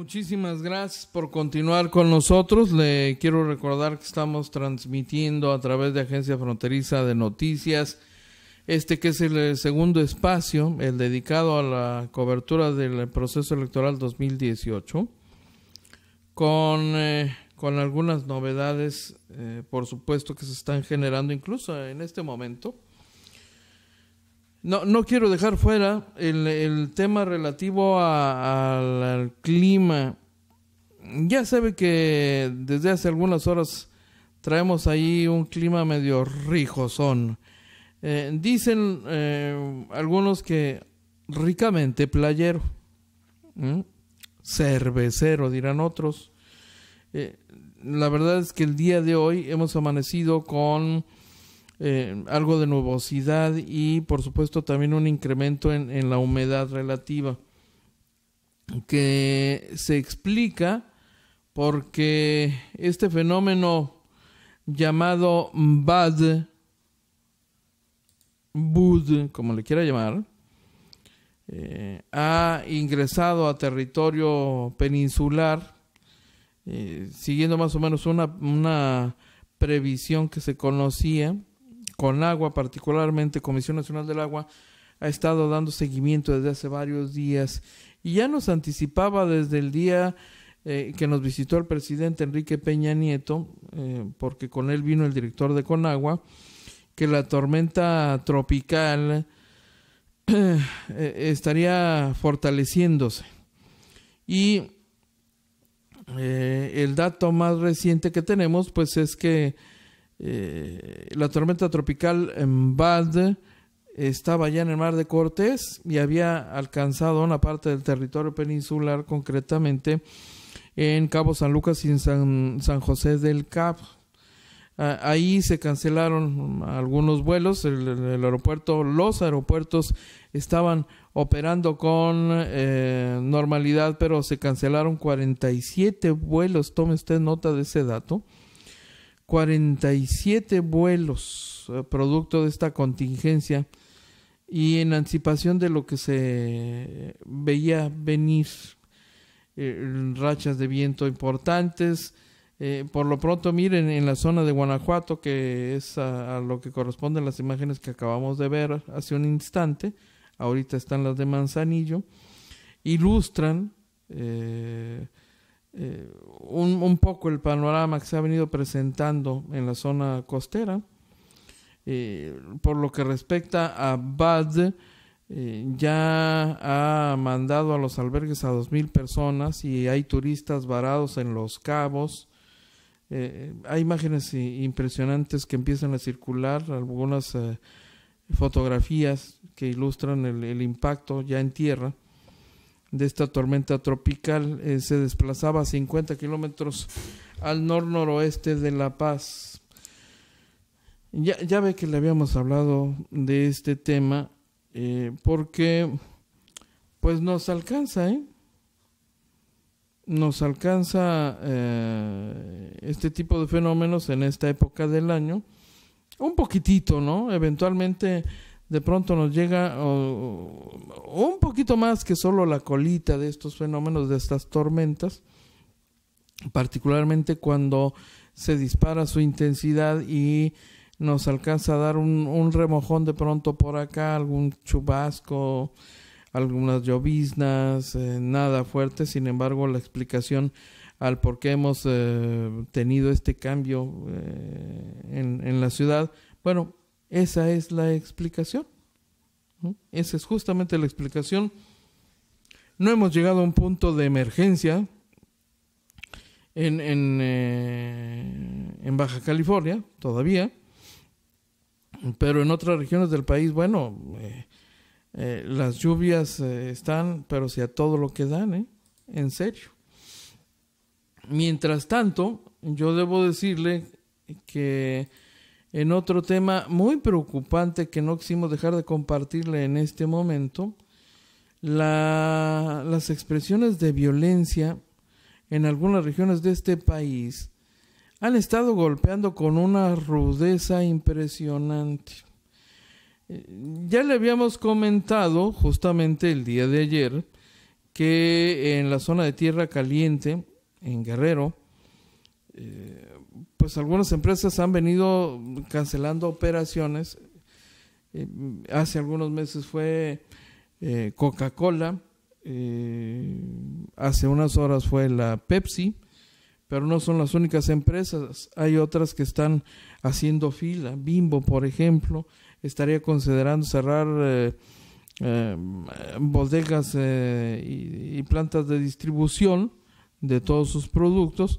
Muchísimas gracias por continuar con nosotros. Le quiero recordar que estamos transmitiendo a través de Agencia Fronteriza de Noticias, que es el segundo espacio, el dedicado a la cobertura del proceso electoral 2018, con algunas novedades, por supuesto, que se están generando incluso en este momento. No quiero dejar fuera el tema relativo al clima. Ya sabe que desde hace algunas horas traemos ahí un clima medio rijosón. Dicen algunos que ricamente playero, cervecero, dirán otros. La verdad es que el día de hoy hemos amanecido con algo de nubosidad y por supuesto también un incremento en la humedad relativa, que se explica porque este fenómeno llamado Bud, como le quiera llamar, ha ingresado a territorio peninsular, siguiendo más o menos una previsión que se conocía. Conagua, particularmente Comisión Nacional del Agua, ha estado dando seguimiento desde hace varios días y ya nos anticipaba desde el día que nos visitó el presidente Enrique Peña Nieto, porque con él vino el director de Conagua, que la tormenta tropical estaría fortaleciéndose. Y el dato más reciente que tenemos pues es que la tormenta tropical Bud estaba ya en el mar de Cortés y había alcanzado una parte del territorio peninsular, concretamente en Cabo San Lucas y en San José del Cabo. Ahí se cancelaron algunos vuelos. Los aeropuertos estaban operando con normalidad, pero se cancelaron 47 vuelos. Tome usted nota de ese dato. 47 vuelos producto de esta contingencia y en anticipación de lo que se veía venir, rachas de viento importantes. Por lo pronto, miren, en la zona de Guanajuato, que es a lo que corresponden las imágenes que acabamos de ver hace un instante, ahorita están las de Manzanillo, ilustran un poco el panorama que se ha venido presentando en la zona costera. Por lo que respecta a Bud, ya ha mandado a los albergues a 2,000 personas y hay turistas varados en Los Cabos. Hay imágenes impresionantes que empiezan a circular, algunas fotografías que ilustran el impacto ya en tierra de esta tormenta tropical. Se desplazaba a 50 kilómetros al noroeste de La Paz. Ya ve que le habíamos hablado de este tema, porque pues nos alcanza, nos alcanza este tipo de fenómenos en esta época del año, un poquitito, ¿no? Eventualmente de pronto nos llega un poquito más que solo la colita de estos fenómenos, de estas tormentas, particularmente cuando se dispara su intensidad y nos alcanza a dar un remojón de pronto por acá, algún chubasco, algunas lloviznas, nada fuerte. Sin embargo, la explicación al por qué hemos tenido este cambio en la ciudad, bueno, esa es la explicación. Esa es justamente la explicación. No hemos llegado a un punto de emergencia en Baja California todavía, pero en otras regiones del país, bueno, las lluvias están, pero si a todo lo que dan, en serio. Mientras tanto, yo debo decirle que en otro tema muy preocupante que no quisimos dejar de compartirle en este momento, las expresiones de violencia en algunas regiones de este país han estado golpeando con una rudeza impresionante. Ya le habíamos comentado justamente el día de ayer que en la zona de Tierra Caliente, en Guerrero, pues algunas empresas han venido cancelando operaciones. Hace algunos meses fue Coca-Cola, hace unas horas fue la Pepsi, pero no son las únicas empresas, hay otras que están haciendo fila. Bimbo, por ejemplo, estaría considerando cerrar bodegas y plantas de distribución de todos sus productos,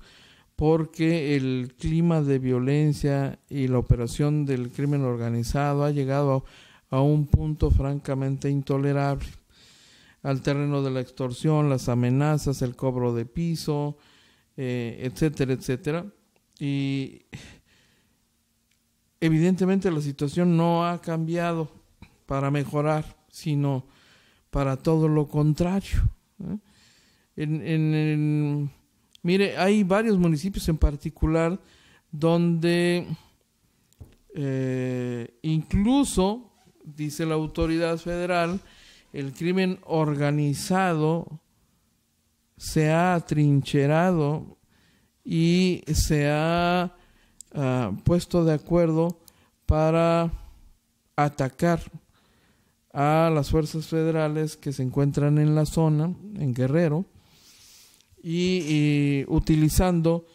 porque el clima de violencia y la operación del crimen organizado ha llegado a un punto francamente intolerable, al terreno de la extorsión, las amenazas, el cobro de piso, etcétera, etcétera. Y evidentemente la situación no ha cambiado para mejorar, sino para todo lo contrario. Mire, hay varios municipios en particular donde incluso, dice la autoridad federal, el crimen organizado se ha atrincherado y se ha puesto de acuerdo para atacar a las fuerzas federales que se encuentran en la zona, en Guerrero, y utilizando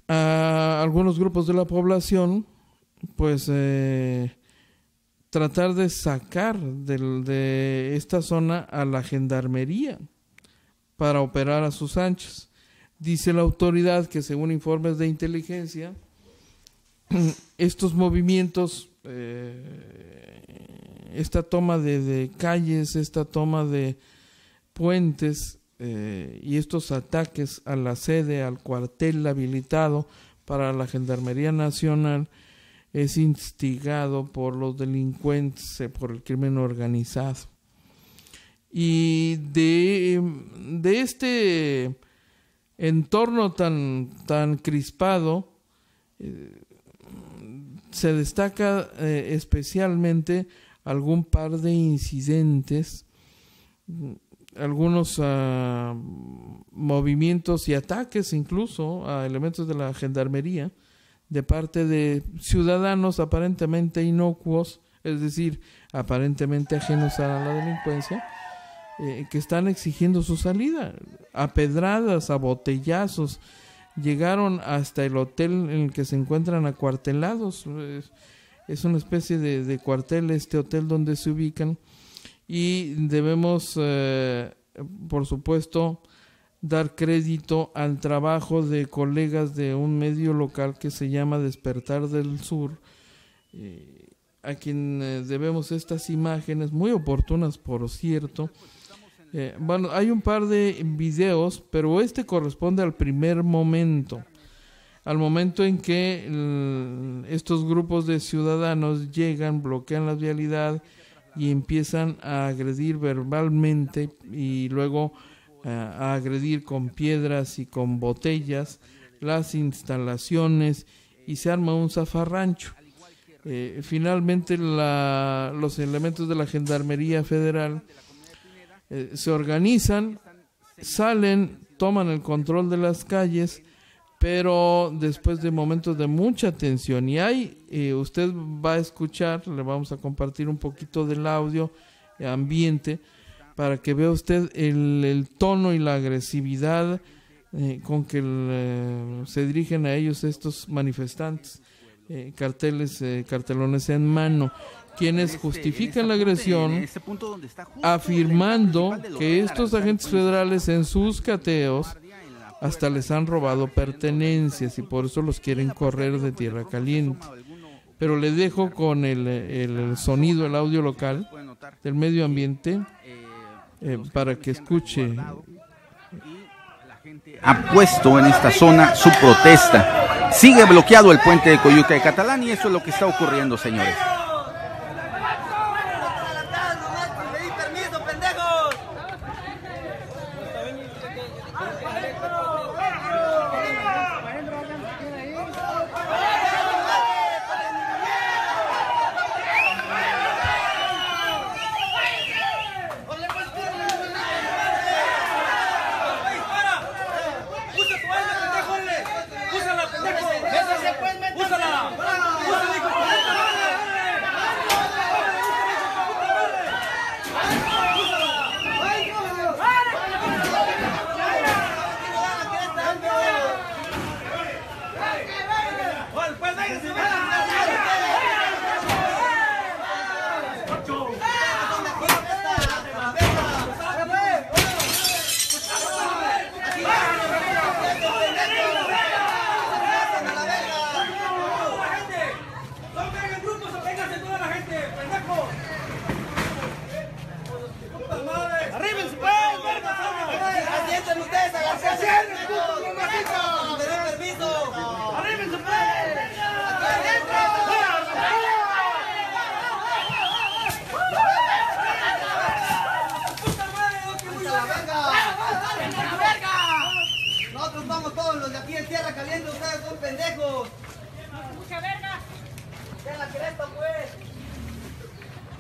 a algunos grupos de la población, pues tratar de sacar de esta zona a la gendarmería para operar a sus anchas. Dice la autoridad que, según informes de inteligencia, estos movimientos, esta toma de calles, esta toma de puentes y estos ataques a la sede, al cuartel habilitado para la Gendarmería Nacional, es instigado por los delincuentes, por el crimen organizado. Y de este entorno tan crispado, se destaca especialmente algún par de incidentes, algunos movimientos y ataques incluso a elementos de la gendarmería de parte de ciudadanos aparentemente inocuos, es decir, aparentemente ajenos a la delincuencia, que están exigiendo su salida. A pedradas, a botellazos, llegaron hasta el hotel en el que se encuentran acuartelados. Es una especie de cuartel este hotel donde se ubican, y debemos, por supuesto, dar crédito al trabajo de colegas de un medio local que se llama Despertar del Sur, a quien debemos estas imágenes muy oportunas, por cierto. Bueno, hay un par de videos, pero este corresponde al primer momento, al momento en que estos grupos de ciudadanos llegan, bloquean la vialidad y empiezan a agredir verbalmente y luego a agredir con piedras y con botellas las instalaciones, y se arma un zafarrancho. Finalmente los elementos de la Gendarmería Federal se organizan, salen, toman el control de las calles, pero después de momentos de mucha tensión, y usted va a escuchar, le vamos a compartir un poquito del audio ambiente para que vea usted el tono y la agresividad con que se dirigen a ellos estos manifestantes, cartelones en mano, quienes justifican la agresión afirmando que estos agentes federales en sus cateos hasta les han robado pertenencias y por eso los quieren correr de Tierra Caliente. Pero le dejo con el sonido, el audio local del medio ambiente para que escuche. Ha puesto en esta zona su protesta. Sigue bloqueado el puente de Coyuca de Catalán y eso es lo que está ocurriendo, señores.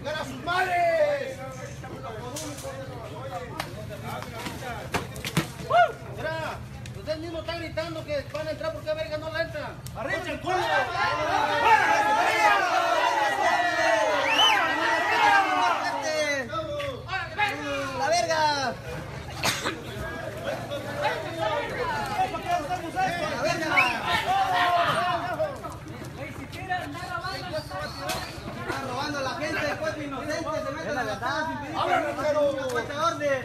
¡Chingar a sus madres! Mira, usted mismo está gritando que van a entrar, ¿por qué verga no la entran? ¡Arriba el culo! ¡La verga! Están robando a la gente, después de inocentes, se meten a la casa sin pedir una fuerte orden.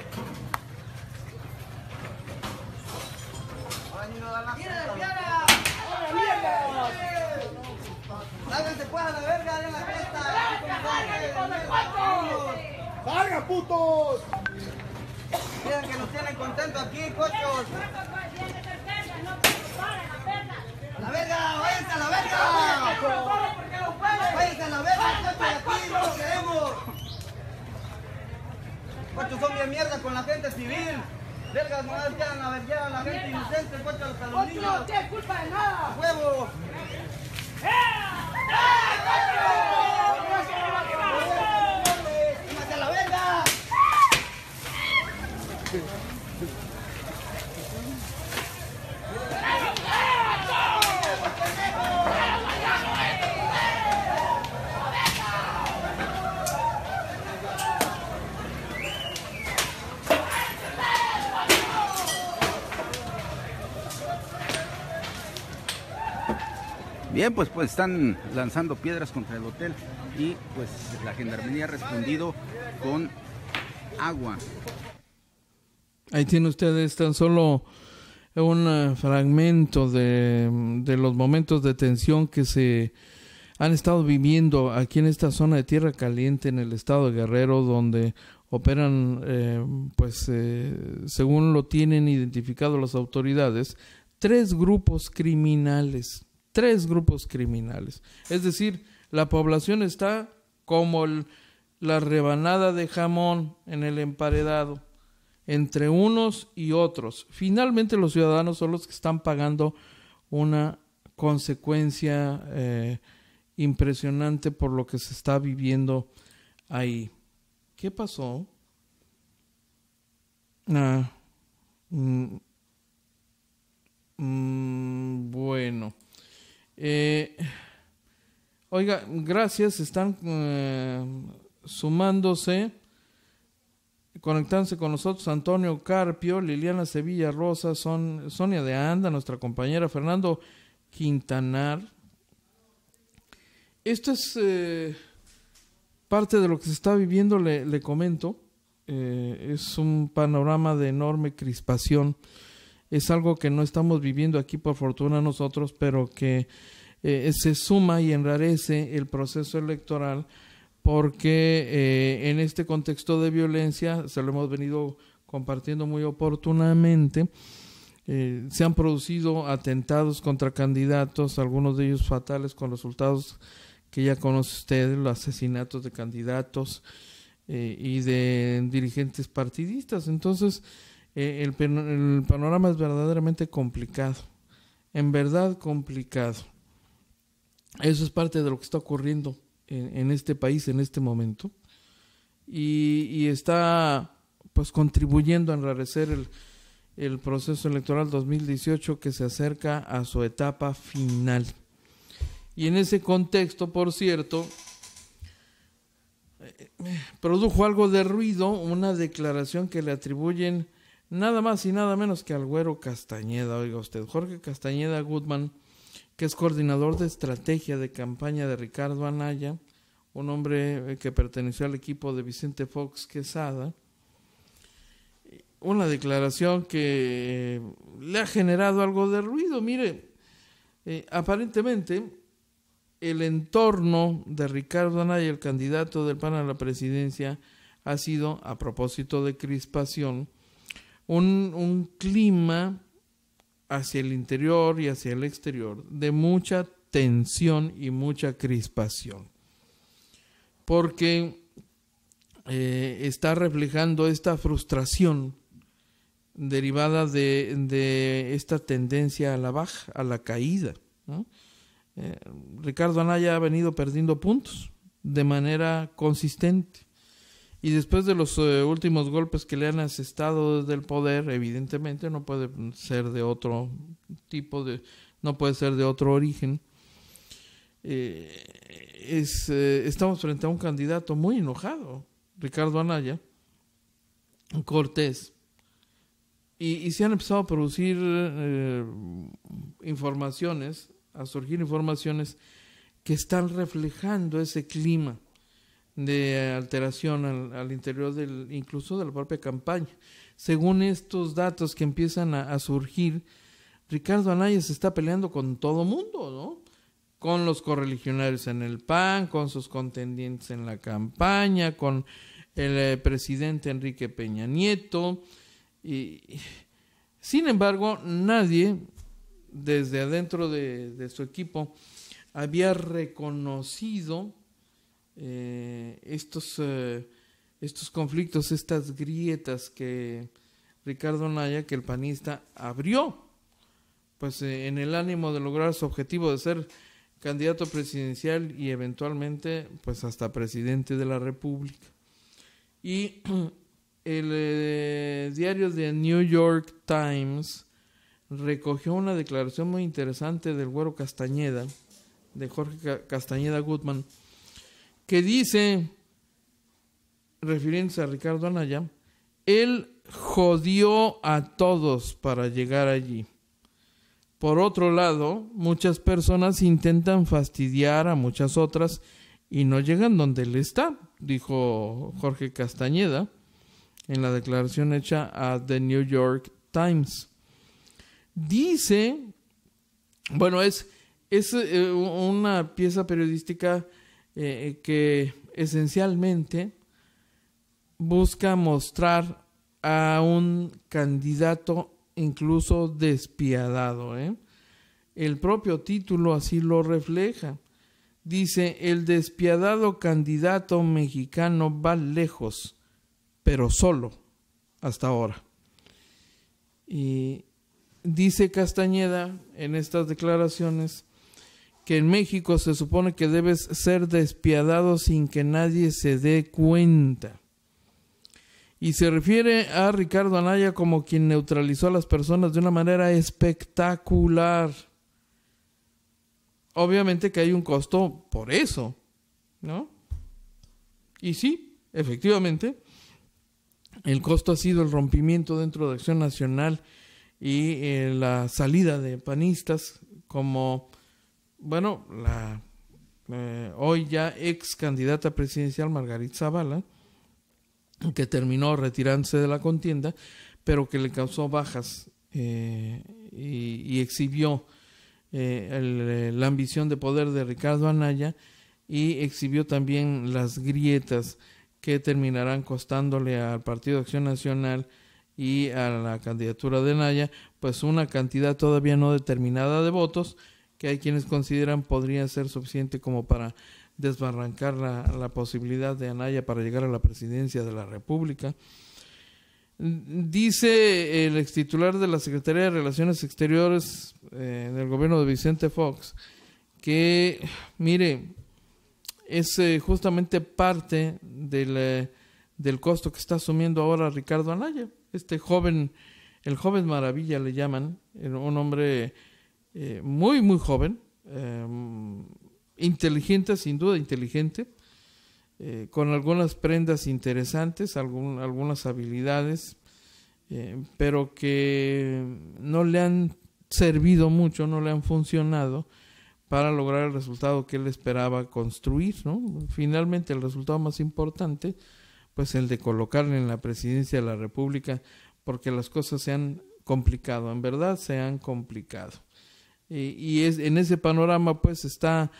Ahora ni nos dan la fiesta. ¡Lávense pues a la verga de la fiesta! ¡Salgan, putos! Miren que nos tienen contentos aquí, cochos. ¡A la verga! ¡Váyanse a la verga! ¡Váyanse a la verga, cochos! ¡Aquí no lo queremos! Cochos son bien mierda con la gente civil. Vergas, no quieran a la gente inocente, cochos, a los niños. ¡No tiene culpa de nada! ¡A huevo! ¡Váyanse a la verga! Bien, pues están lanzando piedras contra el hotel y pues la gendarmería ha respondido con agua. Ahí tiene ustedes tan solo un fragmento de los momentos de tensión que se han estado viviendo aquí en esta zona de Tierra Caliente en el estado de Guerrero, donde operan, según lo tienen identificado las autoridades, tres grupos criminales. Es decir, la población está como la rebanada de jamón en el emparedado, entre unos y otros. Finalmente los ciudadanos son los que están pagando una consecuencia impresionante por lo que se está viviendo ahí. ¿Qué pasó? Bueno. Oiga, gracias, están sumándose, conectándose con nosotros Antonio Carpio, Liliana Sevilla Rosa, Sonia de Anda, nuestra compañera, Fernando Quintanar. Esto es parte de lo que se está viviendo, le comento. Es un panorama de enorme crispación. Es algo que no estamos viviendo aquí por fortuna nosotros, pero que se suma y enrarece el proceso electoral porque en este contexto de violencia, se lo hemos venido compartiendo muy oportunamente, se han producido atentados contra candidatos, algunos de ellos fatales con resultados que ya conoce usted, los asesinatos de candidatos y de dirigentes partidistas. Entonces, el panorama es verdaderamente complicado, en verdad complicado. Eso es parte de lo que está ocurriendo en este país en este momento y está pues contribuyendo a enrarecer el proceso electoral 2018 que se acerca a su etapa final. Y en ese contexto, por cierto, produjo algo de ruido una declaración que le atribuyen nada más y nada menos que al Güero Castañeda. Oiga usted, Jorge Castañeda Goodman, que es coordinador de estrategia de campaña de Ricardo Anaya, un hombre que perteneció al equipo de Vicente Fox Quesada. Una declaración que le ha generado algo de ruido. Mire, aparentemente el entorno de Ricardo Anaya, el candidato del PAN a la presidencia, ha sido, a propósito de crispación, un clima hacia el interior y hacia el exterior de mucha tensión y mucha crispación, porque está reflejando esta frustración derivada de esta tendencia a la baja, a la caída, ¿no? Ricardo Anaya ha venido perdiendo puntos de manera consistente. Y después de los últimos golpes que le han asestado desde el poder, evidentemente no puede ser de otro tipo, no puede ser de otro origen. Estamos frente a un candidato muy enojado, Ricardo Anaya Cortés, y se han empezado a producir a surgir informaciones que están reflejando ese clima de alteración al interior incluso de la propia campaña. Según estos datos que empiezan a surgir, Ricardo Anaya se está peleando con todo mundo, ¿no? Con los correligionarios en el PAN, con sus contendientes en la campaña, con el presidente Enrique Peña Nieto. Y, sin embargo, nadie desde adentro de su equipo había reconocido estos conflictos, estas grietas que Ricardo Anaya, que el panista, abrió, pues en el ánimo de lograr su objetivo de ser candidato presidencial y eventualmente pues hasta presidente de la República. Y el diario de New York Times recogió una declaración muy interesante del Güero Castañeda, de Jorge Castañeda Gutman, que dice, refiriéndose a Ricardo Anaya, él jodió a todos para llegar allí. Por otro lado, muchas personas intentan fastidiar a muchas otras y no llegan donde él está, dijo Jorge Castañeda en la declaración hecha a The New York Times. Dice, bueno, es una pieza periodística que esencialmente busca mostrar a un candidato incluso despiadado, El propio título así lo refleja. Dice, el despiadado candidato mexicano va lejos, pero solo, hasta ahora. Y dice Castañeda en estas declaraciones que en México se supone que debes ser despiadado sin que nadie se dé cuenta. Y se refiere a Ricardo Anaya como quien neutralizó a las personas de una manera espectacular. Obviamente que hay un costo por eso, ¿no? Y sí, efectivamente, el costo ha sido el rompimiento dentro de Acción Nacional y la salida de panistas como, bueno, la hoy ya ex candidata presidencial Margarita Zavala, que terminó retirándose de la contienda, pero que le causó bajas y exhibió la ambición de poder de Ricardo Anaya y exhibió también las grietas que terminarán costándole al Partido de Acción Nacional y a la candidatura de Anaya, pues una cantidad todavía no determinada de votos que hay quienes consideran podría ser suficiente como para desbarrancar la posibilidad de Anaya para llegar a la presidencia de la República. Dice el extitular de la Secretaría de Relaciones Exteriores del gobierno de Vicente Fox que, mire, es justamente parte del costo que está asumiendo ahora Ricardo Anaya. Este joven, el joven maravilla le llaman, un hombre muy, muy joven, inteligente, sin duda inteligente, con algunas prendas interesantes, algunas habilidades, pero que no le han servido mucho, no le han funcionado para lograr el resultado que él esperaba construir, ¿no? Finalmente el resultado más importante, pues el de colocarle en la presidencia de la República, porque las cosas se han complicado, en verdad se han complicado. Y en ese panorama pues está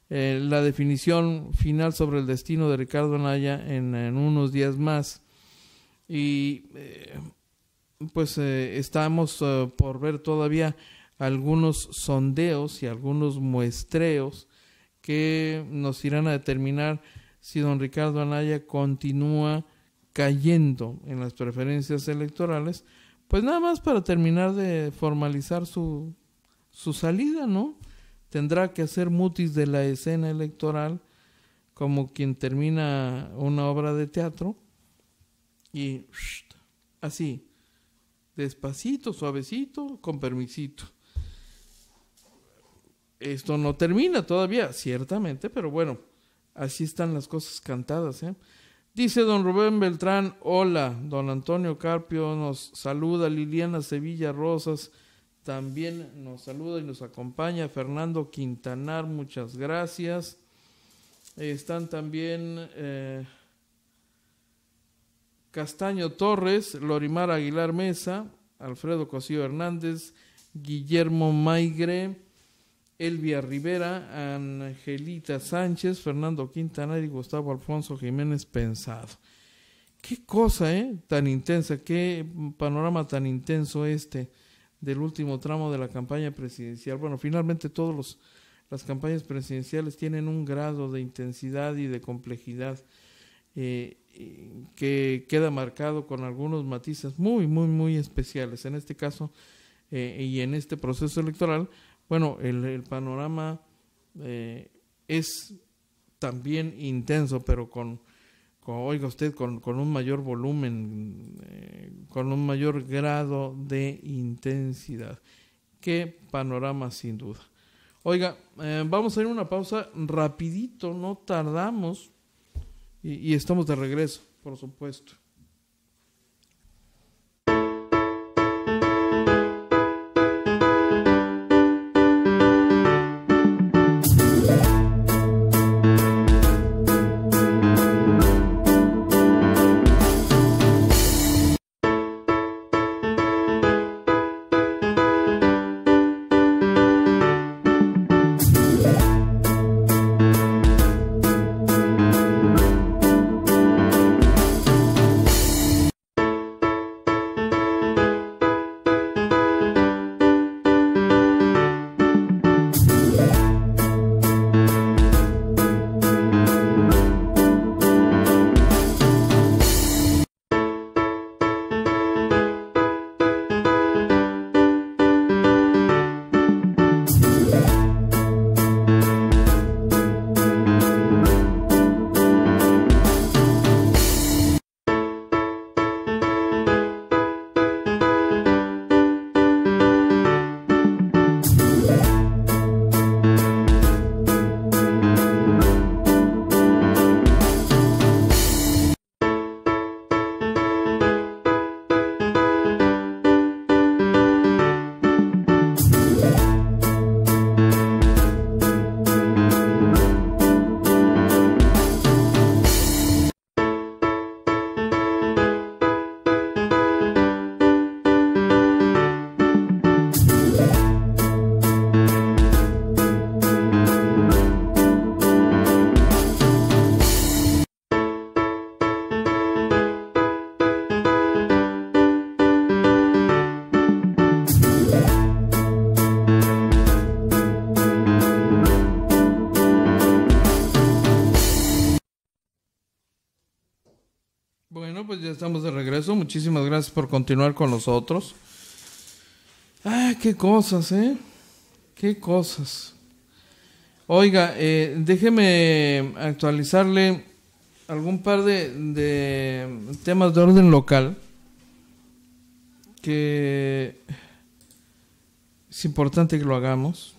la definición final sobre el destino de Ricardo Anaya en unos días más. Y pues estamos por ver todavía algunos sondeos y algunos muestreos que nos irán a determinar si don Ricardo Anaya continúa cayendo en las preferencias electorales, pues nada más para terminar de formalizar su salida, ¿no? Tendrá que hacer mutis de la escena electoral como quien termina una obra de teatro y así, despacito, suavecito, con permisito. Esto no termina todavía, ciertamente, pero bueno, así están las cosas cantadas, ¿eh? Dice don Rubén Beltrán, hola, don Antonio Carpio nos saluda, Liliana Sevilla Rosas también nos saluda y nos acompaña, Fernando Quintanar, muchas gracias. Están también Castaño Torres, Lorimar Aguilar Mesa, Alfredo Cosío Hernández, Guillermo Maigre, Elvia Rivera, Angelita Sánchez, Fernando Quintanar y Gustavo Alfonso Jiménez Pensado. Qué cosa, tan intensa, qué panorama tan intenso del último tramo de la campaña presidencial. Bueno, finalmente las campañas presidenciales tienen un grado de intensidad y de complejidad que queda marcado con algunos matices muy, muy, muy especiales. En este caso y en este proceso electoral, bueno, el panorama es también intenso, pero oiga usted, con un mayor volumen, con un mayor grado de intensidad. Qué panorama sin duda. Oiga, vamos a ir a una pausa rapidito, no tardamos, y estamos de regreso, por supuesto. Bueno, pues ya estamos de regreso. Muchísimas gracias por continuar con nosotros. Qué cosas, qué cosas. Oiga, déjeme actualizarle algún par de temas de orden local que es importante que lo hagamos.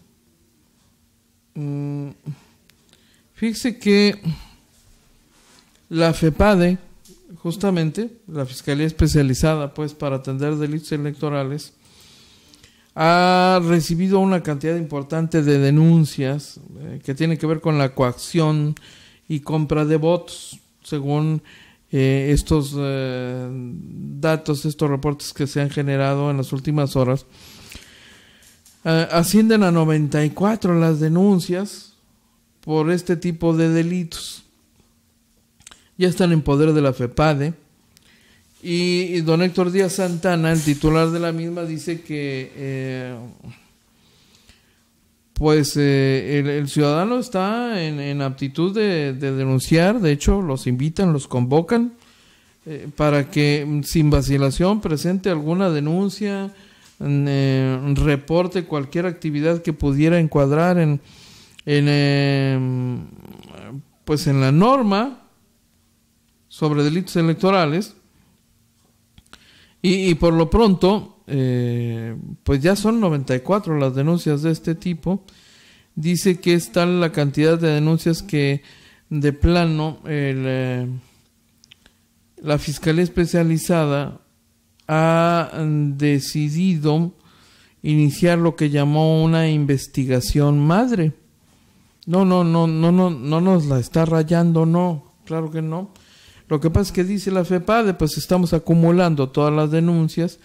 Fíjese que la FEPADE, justamente, la Fiscalía Especializada para atender delitos electorales, ha recibido una cantidad importante de denuncias que tienen que ver con la coacción y compra de votos, según estos datos, estos reportes que se han generado en las últimas horas. Ascienden a 94 las denuncias por este tipo de delitos. Ya están en poder de la FEPADE, y don Héctor Díaz Santana, el titular de la misma, dice que el ciudadano está en aptitud de denunciar. De hecho, los invitan, los convocan para que sin vacilación presente alguna denuncia, reporte cualquier actividad que pudiera encuadrar pues en la norma sobre delitos electorales, y por lo pronto, pues ya son 94 las denuncias de este tipo. Dice que es tal la cantidad de denuncias que de plano la Fiscalía Especializada ha decidido iniciar lo que llamó una investigación madre. No nos la está rayando, no, claro que no. Lo que pasa es que dice la FEPADE, pues estamos acumulando todas las denuncias,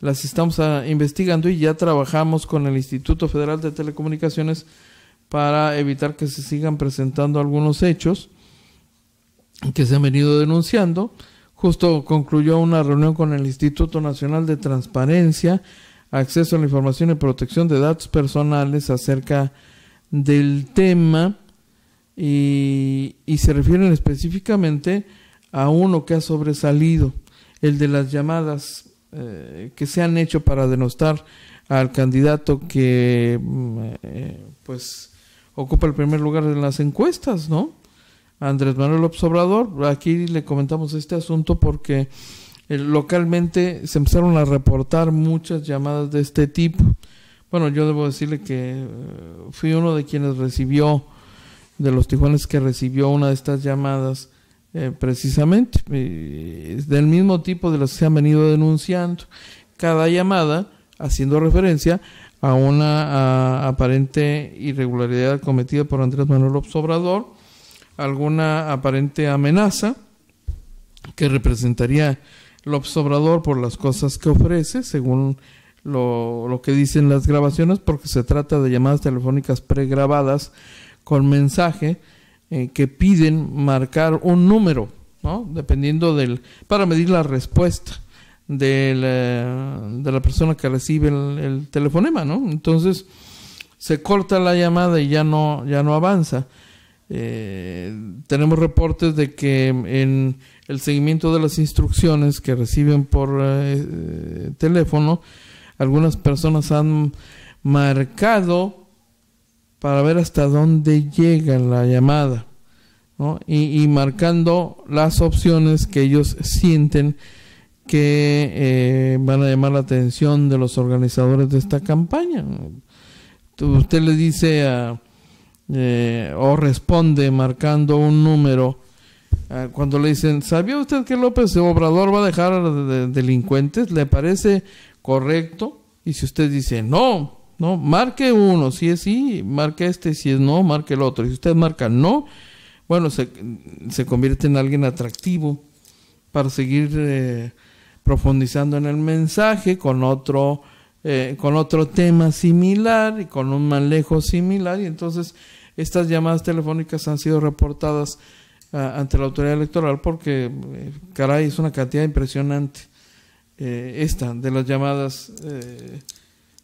las estamos investigando y ya trabajamos con el Instituto Federal de Telecomunicaciones para evitar que se sigan presentando algunos hechos que se han venido denunciando. Justo concluyó una reunión con el Instituto Nacional de Transparencia, Acceso a la Información y Protección de Datos Personales acerca del tema y se refieren específicamente a uno que ha sobresalido, el de las llamadas que se han hecho para denostar al candidato que pues ocupa el primer lugar en las encuestas, ¿no? Andrés Manuel López Obrador. Aquí le comentamos este asunto porque localmente se empezaron a reportar muchas llamadas de este tipo. Bueno, yo debo decirle que fui uno de quienes recibió, de los tijuanes que recibió una de estas llamadas, precisamente del mismo tipo de las que se han venido denunciando, cada llamada haciendo referencia a una aparente irregularidad cometida por Andrés Manuel López Obrador, alguna aparente amenaza que representaría López Obrador por las cosas que ofrece, según lo que dicen las grabaciones, porque se trata de llamadas telefónicas pregrabadas con mensaje que piden marcar un número, ¿no? Dependiendo para medir la respuesta de la persona que recibe el telefonema, ¿no? Entonces se corta la llamada y ya no avanza. Tenemos reportes de que en el seguimiento de las instrucciones que reciben por teléfono, algunas personas han marcado para ver hasta dónde llega la llamada, ¿no? Y marcando las opciones que ellos sienten que van a llamar la atención de los organizadores de esta campaña. Usted le dice o responde marcando un número cuando le dicen: ¿sabía usted que López Obrador va a dejar delincuentes? ¿Le parece correcto? Y si usted dice no, marque uno, si es sí, marque este, si es no, marque el otro. Y si usted marca no, bueno, se convierte en alguien atractivo para seguir profundizando en el mensaje con otro tema similar y con un manejo similar, y entonces estas llamadas telefónicas han sido reportadas ante la autoridad electoral porque, caray, es una cantidad impresionante de las llamadas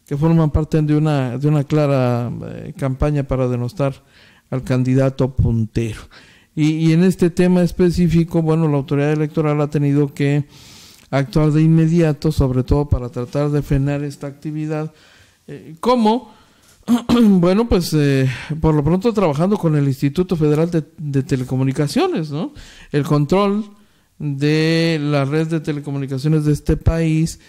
que forman parte de una clara campaña para denostar al candidato puntero. Y en este tema específico, bueno, la autoridad electoral ha tenido que actuar de inmediato, sobre todo para tratar de frenar esta actividad. ¿Cómo? Bueno, pues por lo pronto trabajando con el Instituto Federal de Telecomunicaciones, ¿no? El control de la red de telecomunicaciones de este país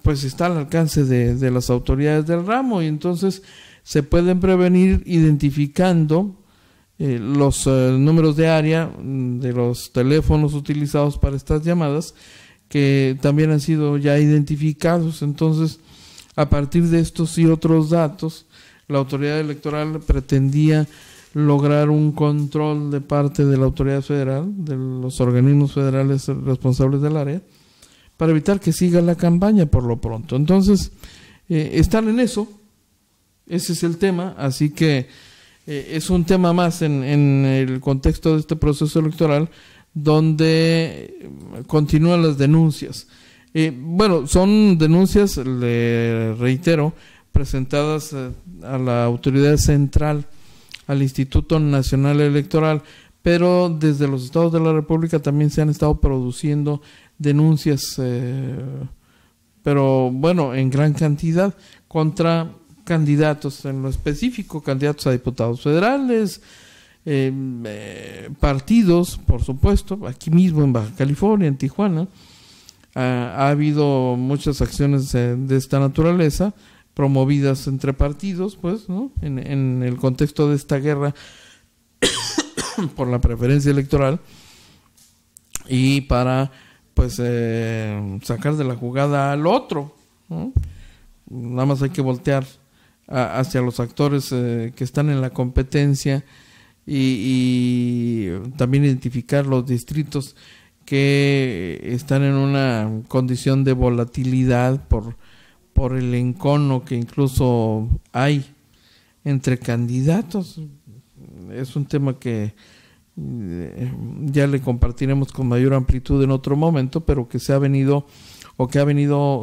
pues está al alcance de las autoridades del ramo, y entonces se pueden prevenir identificando los números de área de los teléfonos utilizados para estas llamadas, que también han sido ya identificados. Entonces, a partir de estos y otros datos, la autoridad electoral pretendía lograr un control de parte de la autoridad federal, de los organismos federales responsables del área, para evitar que siga la campaña por lo pronto. Entonces, están en eso, ese es el tema, así que es un tema más en el contexto de este proceso electoral, donde continúan las denuncias. Bueno, son denuncias, le reitero, presentadas a la autoridad central, al Instituto Nacional Electoral, pero desde los estados de la República también se han estado produciendo denuncias, pero bueno, en gran cantidad, contra candidatos, en lo específico, candidatos a diputados federales, partidos, por supuesto, aquí mismo en Baja California, en Tijuana. Ha habido muchas acciones de esta naturaleza promovidas entre partidos, pues, ¿no? En el contexto de esta guerra por la preferencia electoral y para, pues, sacar de la jugada al otro, ¿no? Nada más hay que voltear hacia los actores que están en la competencia y también identificar los distritos que están en una condición de volatilidad por el encono que incluso hay entre candidatos. Es un tema que ya le compartiremos con mayor amplitud en otro momento, pero que ha venido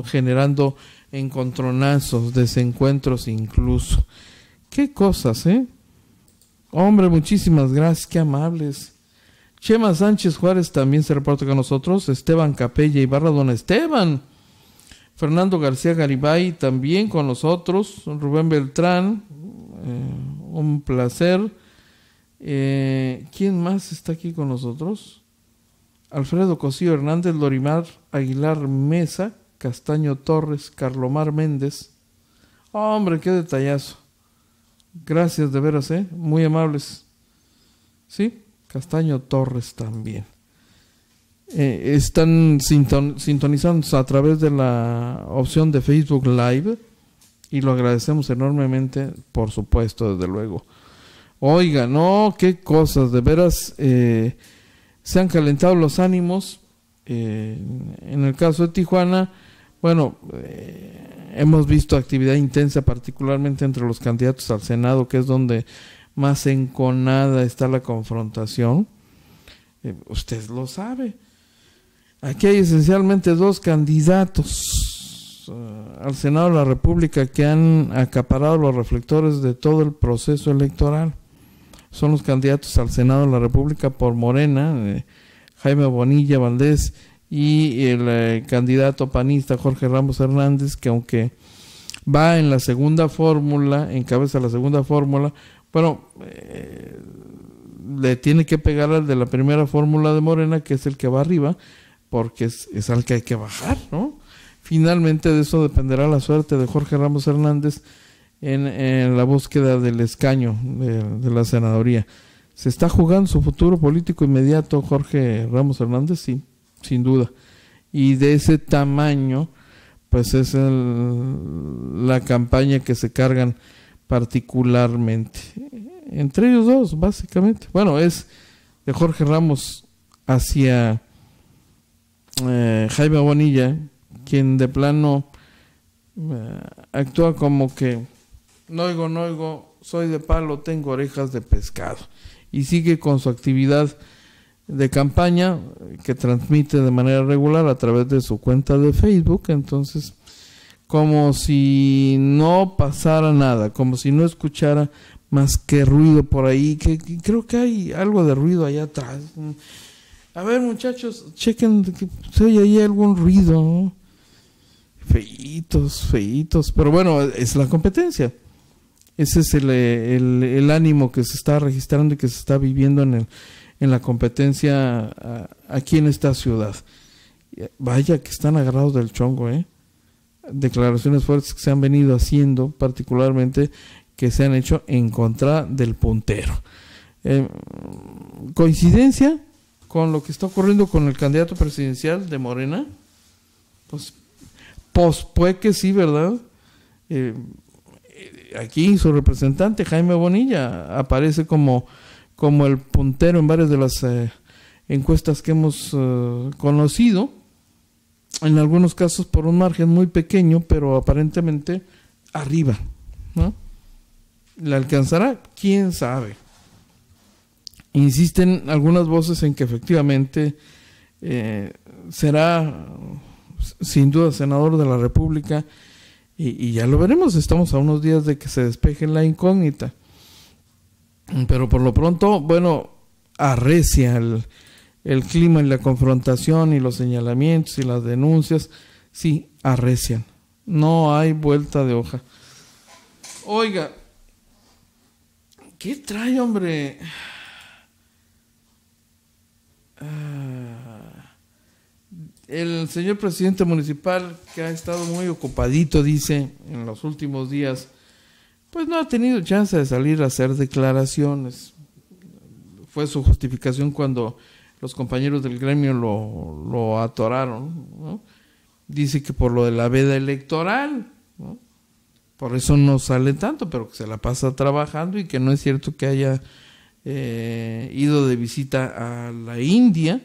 generando encontronazos, desencuentros incluso. Qué cosas, Hombre, muchísimas gracias, qué amables. Chema Sánchez Juárez también se reporta con nosotros. Esteban Capella Ibarra, don Esteban. Fernando García Garibay también con nosotros. Rubén Beltrán, un placer. ¿Quién más está aquí con nosotros? Alfredo Cosío Hernández, Lorimar Aguilar Mesa, Castaño Torres, Carlomar Méndez. Hombre, qué detallazo. Gracias de veras, muy amables. Sí, Castaño Torres también. Están sintonizando a través de la opción de Facebook Live y lo agradecemos enormemente, por supuesto, desde luego. Oiga, no, qué cosas, de veras, se han calentado los ánimos. En el caso de Tijuana, bueno, hemos visto actividad intensa, particularmente entre los candidatos al Senado, que es donde más enconada está la confrontación. Usted lo sabe. Aquí hay esencialmente dos candidatos al Senado de la República que han acaparado los reflectores de todo el proceso electoral. Son los candidatos al Senado de la República por Morena, Jaime Bonilla Valdés, y el candidato panista Jorge Ramos Hernández, que aunque va en la segunda fórmula, encabeza la segunda fórmula, bueno, le tiene que pegar al de la primera fórmula de Morena, que es el que va arriba, porque es al que hay que bajar, ¿no? Finalmente de eso dependerá la suerte de Jorge Ramos Hernández en la búsqueda del escaño de la senaduría. ¿Se está jugando su futuro político inmediato Jorge Ramos Hernández? Sí, sin duda. Y de ese tamaño, pues es la campaña que se cargan particularmente. Entre ellos dos, básicamente. Bueno, es de Jorge Ramos hacia Jaime Bonilla, quien de plano actúa como que no oigo, soy de palo, tengo orejas de pescado, y sigue con su actividad de campaña que transmite de manera regular a través de su cuenta de Facebook. Entonces, como si no pasara nada, como si no escuchara más que ruido por ahí, que creo que hay algo de ruido allá atrás. A ver, muchachos, chequen si oye ahí algún ruido, ¿no? Feitos, pero bueno, es la competencia. Ese es el ánimo que se está registrando y que se está viviendo en la competencia aquí en esta ciudad. Vaya que están agarrados del chongo, declaraciones fuertes que se han venido haciendo, particularmente que se han hecho en contra del puntero. ¿Coincidencia con lo que está ocurriendo con el candidato presidencial de Morena? Pues puede que sí, ¿verdad? Aquí su representante Jaime Bonilla aparece como el puntero en varias de las encuestas que hemos conocido, en algunos casos por un margen muy pequeño, pero aparentemente arriba, ¿no? ¿Le alcanzará? ¿Quién sabe? Insisten algunas voces en que efectivamente será sin duda senador de la República, y ya lo veremos. Estamos a unos días de que se despeje la incógnita, pero por lo pronto, bueno, arrecia el clima y la confrontación y los señalamientos y las denuncias, sí, arrecian, no hay vuelta de hoja. Oiga, ¿qué trae, hombre? El señor presidente municipal, que ha estado muy ocupadito, dice, en los últimos días, pues no ha tenido chance de salir a hacer declaraciones. Fue su justificación cuando los compañeros del gremio lo atoraron, ¿no? Dice que por lo de la veda electoral, ¿no? Por eso no sale tanto, pero que se la pasa trabajando y que no es cierto que haya ido de visita a la India.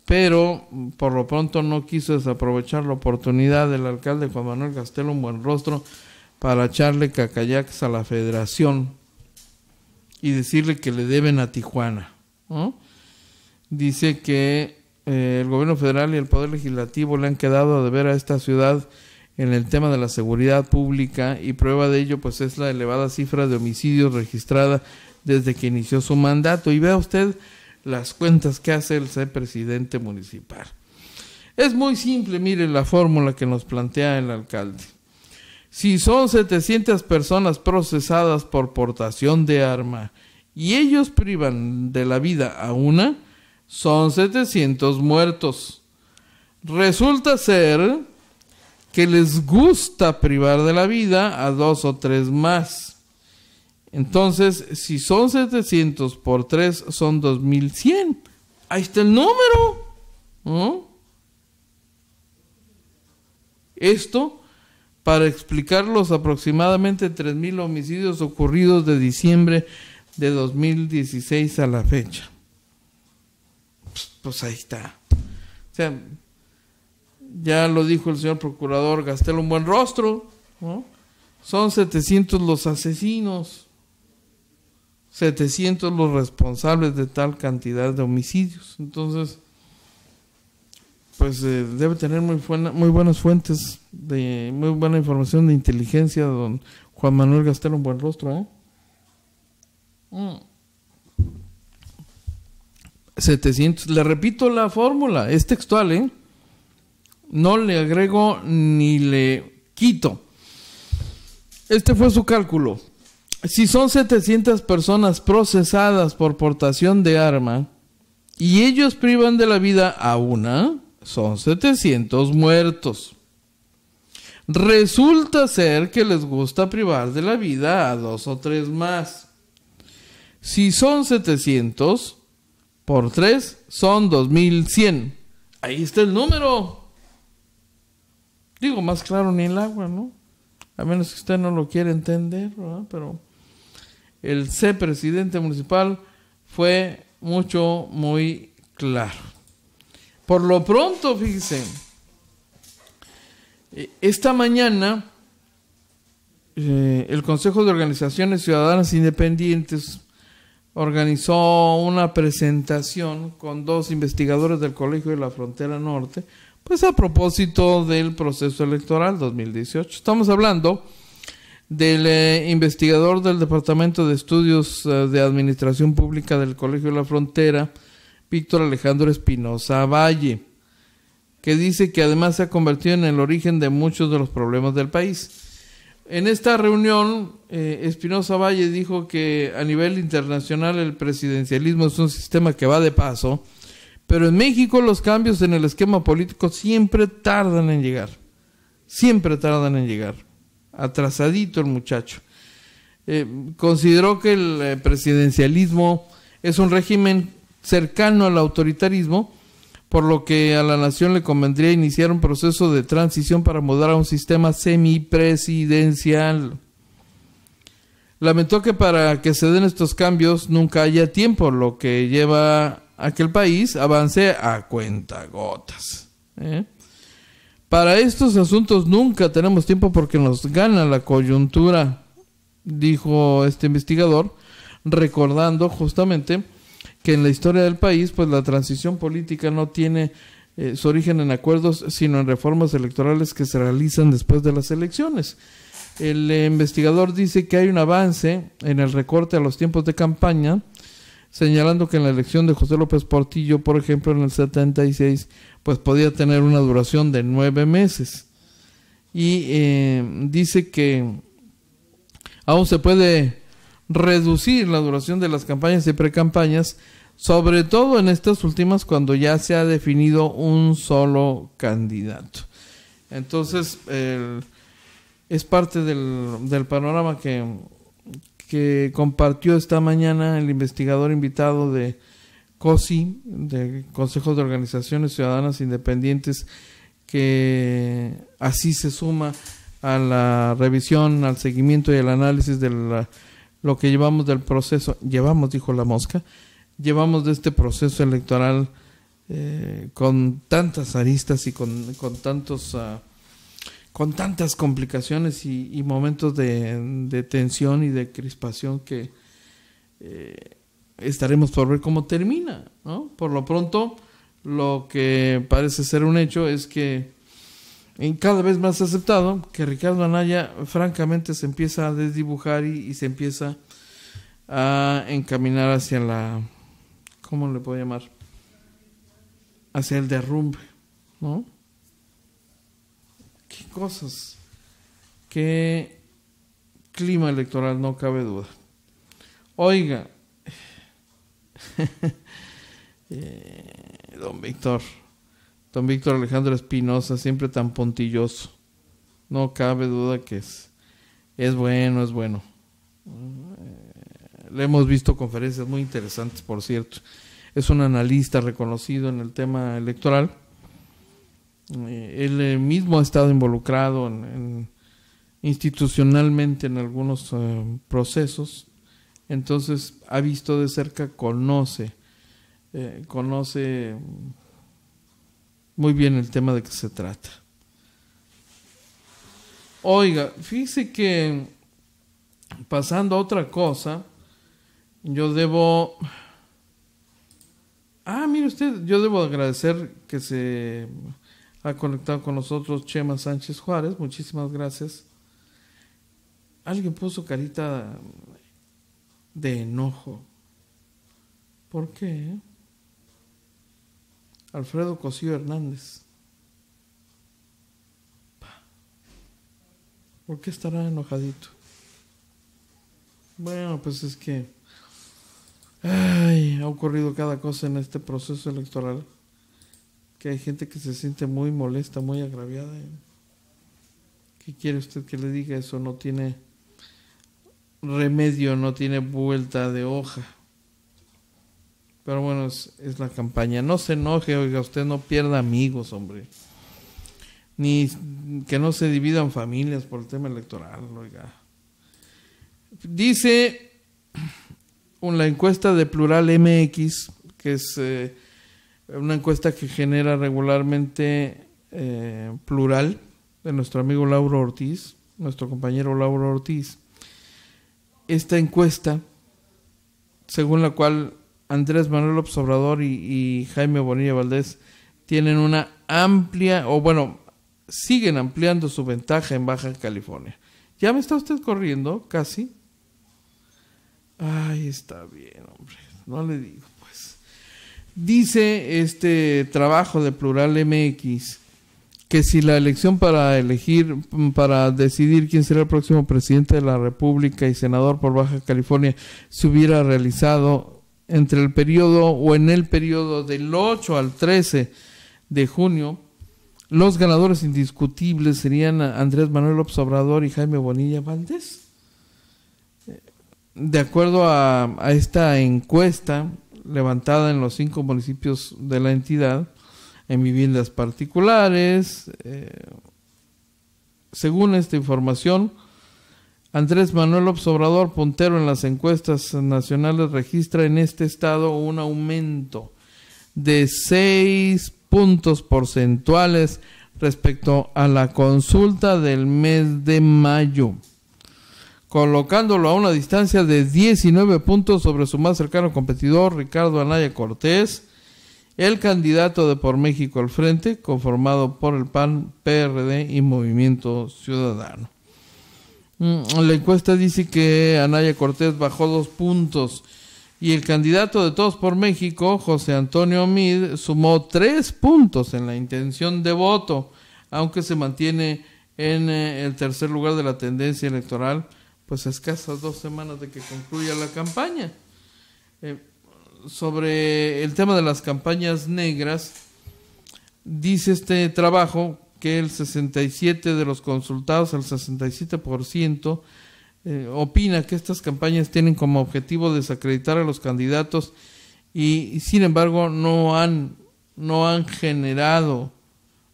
Pero por lo pronto no quiso desaprovechar la oportunidad del alcalde Juan Manuel Gastelum Buenrostro para echarle cacayacs a la federación y decirle que le deben a Tijuana, ¿no? Dice que el gobierno federal y el poder legislativo le han quedado a deber a esta ciudad en el tema de la seguridad pública, y prueba de ello pues es la elevada cifra de homicidios registrada desde que inició su mandato. Y vea usted las cuentas que hace el presidente municipal. Es muy simple, mire la fórmula que nos plantea el alcalde. Si son 700 personas procesadas por portación de arma y ellos privan de la vida a una, son 700 muertos. Resulta ser que les gusta privar de la vida a 2 o 3 más. Entonces, si son 700 por 3, son 2100. Ahí está el número, ¿no? Esto para explicar los aproximadamente 3000 homicidios ocurridos de diciembre de 2016 a la fecha. Pues ahí está. O sea, ya lo dijo el señor procurador Gastelum Buenrostro, ¿no? Son 700 los asesinos, 700 los responsables de tal cantidad de homicidios. Entonces, pues debe tener muy buenas fuentes, muy buena información de inteligencia, don Juan Manuel Gastelum Buenrostro, 700, le repito la fórmula, es textual, no le agrego ni le quito. Este fue su cálculo. Si son 700 personas procesadas por portación de arma y ellos privan de la vida a una, son 700 muertos. Resulta ser que les gusta privar de la vida a 2 o 3 más. Si son 700 por 3, son 2100. Ahí está el número. Digo, más claro ni el agua, ¿no? A menos que usted no lo quiera entender, ¿verdad? Pero el presidente municipal fue muy claro. Por lo pronto, fíjense, esta mañana el Consejo de Organizaciones Ciudadanas Independientes organizó una presentación con 2 investigadores del Colegio de la Frontera Norte, pues a propósito del proceso electoral 2018. Estamos hablando del investigador del Departamento de Estudios de Administración Pública del Colegio de la Frontera, Víctor Alejandro Espinosa Valle, que dice que además se ha convertido en el origen de muchos de los problemas del país. En esta reunión, Espinosa Valle dijo que a nivel internacional el presidencialismo es un sistema que va de paso, pero en México los cambios en el esquema político siempre tardan en llegar. Atrasadito el muchacho. Consideró que el presidencialismo es un régimen cercano al autoritarismo, por lo que a la nación le convendría iniciar un proceso de transición para mudar a un sistema semipresidencial. Lamentó que para que se den estos cambios nunca haya tiempo, lo que lleva a que el país avance a cuentagotas. Para estos asuntos nunca tenemos tiempo porque nos gana la coyuntura, dijo este investigador, recordando justamente que en la historia del país, pues la transición política no tiene su origen en acuerdos, sino en reformas electorales que se realizan después de las elecciones. El investigador dice que hay un avance en el recorte a los tiempos de campaña, señalando que en la elección de José López Portillo, por ejemplo, en el 76, pues podía tener una duración de 9 meses. Y dice que aún se puede reducir la duración de las campañas y precampañas, sobre todo en estas últimas cuando ya se ha definido un solo candidato. Entonces, es parte del panorama que compartió esta mañana el investigador invitado de COSI, de Consejo de Organizaciones Ciudadanas Independientes, que así se suma a la revisión, al seguimiento y al análisis de lo que llevamos del proceso. Dijo la mosca, llevamos de este proceso electoral con tantas aristas y con tantas complicaciones y momentos de tensión y de crispación que estaremos por ver cómo termina, ¿no? Por lo pronto, lo que parece ser un hecho es que cada vez más aceptado que Ricardo Anaya francamente se empieza a desdibujar y se empieza a encaminar hacia la, ¿cómo le puedo llamar? Hacia el derrumbe, ¿no? Qué cosas, qué clima electoral, no cabe duda. Oiga, don Víctor Alejandro Espinosa, siempre tan puntilloso, no cabe duda que es bueno. Le hemos visto conferencias muy interesantes, por cierto. Es un analista reconocido en el tema electoral. Él mismo ha estado involucrado institucionalmente en algunos procesos, entonces ha visto de cerca, conoce muy bien el tema de que se trata. Oiga, fíjese que pasando a otra cosa, yo debo agradecer que se ha conectado con nosotros Chema Sánchez Juárez, muchísimas gracias. Alguien puso carita de enojo. ¿Por qué? Alfredo Cosío Hernández. ¿Por qué estará enojadito? Bueno, pues es que ha ocurrido cada cosa en este proceso electoral, que hay gente que se siente muy molesta, muy agraviada. ¿Qué quiere usted que le diga? Eso no tiene remedio, no tiene vuelta de hoja. Pero bueno, es la campaña. No se enoje, oiga, usted no pierda amigos, hombre. Ni que no se dividan familias por el tema electoral, oiga. Dice la encuesta de Plural MX, que es una encuesta que genera regularmente Plural, de nuestro amigo Lauro Ortiz, nuestro compañero Lauro Ortiz. Esta encuesta, según la cual Andrés Manuel López Obrador y Jaime Bonilla Valdés tienen una amplia, siguen ampliando su ventaja en Baja California. ¿Ya me está usted corriendo? Casi. Ay, está bien, hombre. No le digo, pues. Dice este trabajo de Plural MX que si la elección para decidir quién será el próximo presidente de la República y senador por Baja California se hubiera realizado en el periodo del 8 al 13 de junio, los ganadores indiscutibles serían Andrés Manuel López Obrador y Jaime Bonilla Valdés. De acuerdo a esta encuesta levantada en los 5 municipios de la entidad, en viviendas particulares, según esta información, Andrés Manuel López Obrador, puntero en las encuestas nacionales, registra en este estado un aumento de 6 puntos porcentuales respecto a la consulta del mes de mayo, colocándolo a una distancia de 19 puntos sobre su más cercano competidor, Ricardo Anaya Cortés, el candidato de Por México al Frente, conformado por el PAN, PRD y Movimiento Ciudadano. La encuesta dice que Anaya Cortés bajó 2 puntos y el candidato de Todos por México, José Antonio Meade, sumó 3 puntos en la intención de voto, aunque se mantiene en el tercer lugar de la tendencia electoral, pues a escasas 2 semanas de que concluya la campaña. sobre el tema de las campañas negras, dice este trabajo que el 67% de los consultados, el 67%, opina que estas campañas tienen como objetivo desacreditar a los candidatos y sin embargo no han generado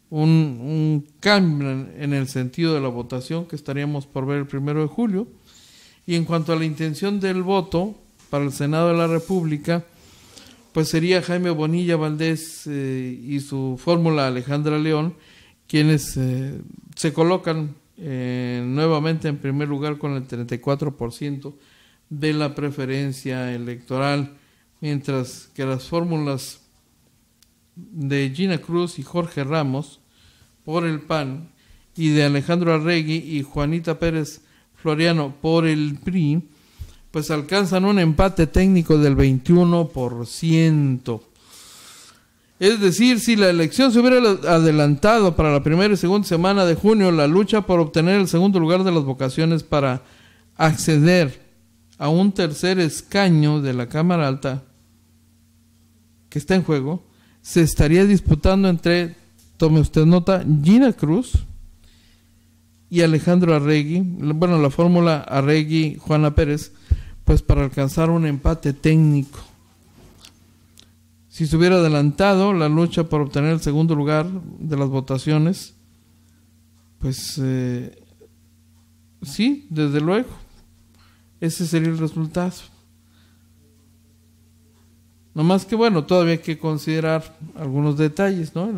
un cambio en el sentido de la votación que estaríamos por ver el 1 de julio. Y en cuanto a la intención del voto para el Senado de la República, pues sería Jaime Bonilla Valdés y su fórmula Alejandra León quienes se colocan nuevamente en primer lugar con el 34% de la preferencia electoral, mientras que las fórmulas de Gina Cruz y Jorge Ramos por el PAN y de Alejandro Arregui y Juanita Pérez Floriano por el PRI, pues alcanzan un empate técnico del 21%. Es decir, si la elección se hubiera adelantado para la primera y segunda semana de junio, la lucha por obtener el segundo lugar de las votaciones para acceder a un tercer escaño de la Cámara Alta que está en juego, se estaría disputando entre, tome usted nota, Gina Cruz y Alejandro Arregui, bueno, la fórmula Arregui-Juana Pérez, pues para alcanzar un empate técnico. Si se hubiera adelantado la lucha por obtener el segundo lugar de las votaciones, pues sí, desde luego, ese sería el resultado. No más que bueno, todavía hay que considerar algunos detalles, ¿no?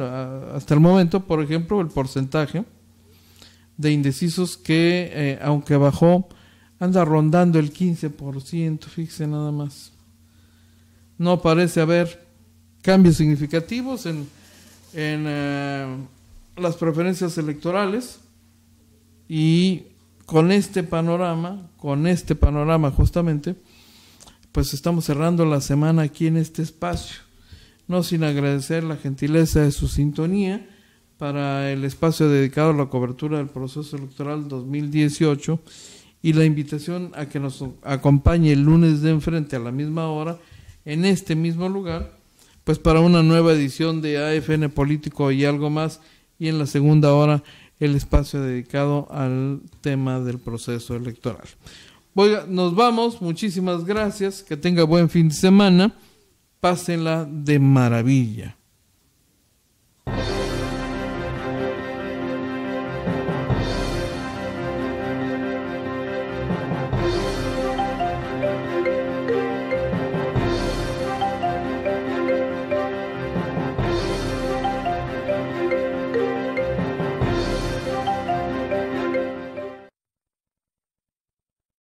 Hasta el momento, por ejemplo, el porcentaje de indecisos que, aunque bajó, anda rondando el 15%, fíjese nada más. No parece haber cambios significativos en las preferencias electorales, y con este panorama justamente, pues estamos cerrando la semana aquí en este espacio, no sin agradecer la gentileza de su sintonía para el espacio dedicado a la cobertura del proceso electoral 2018 y la invitación a que nos acompañe el lunes de enfrente a la misma hora en este mismo lugar, pues para una nueva edición de AFN Político y algo más, y en la segunda hora el espacio dedicado al tema del proceso electoral. Oiga, nos vamos, muchísimas gracias, que tenga buen fin de semana, pásenla de maravilla.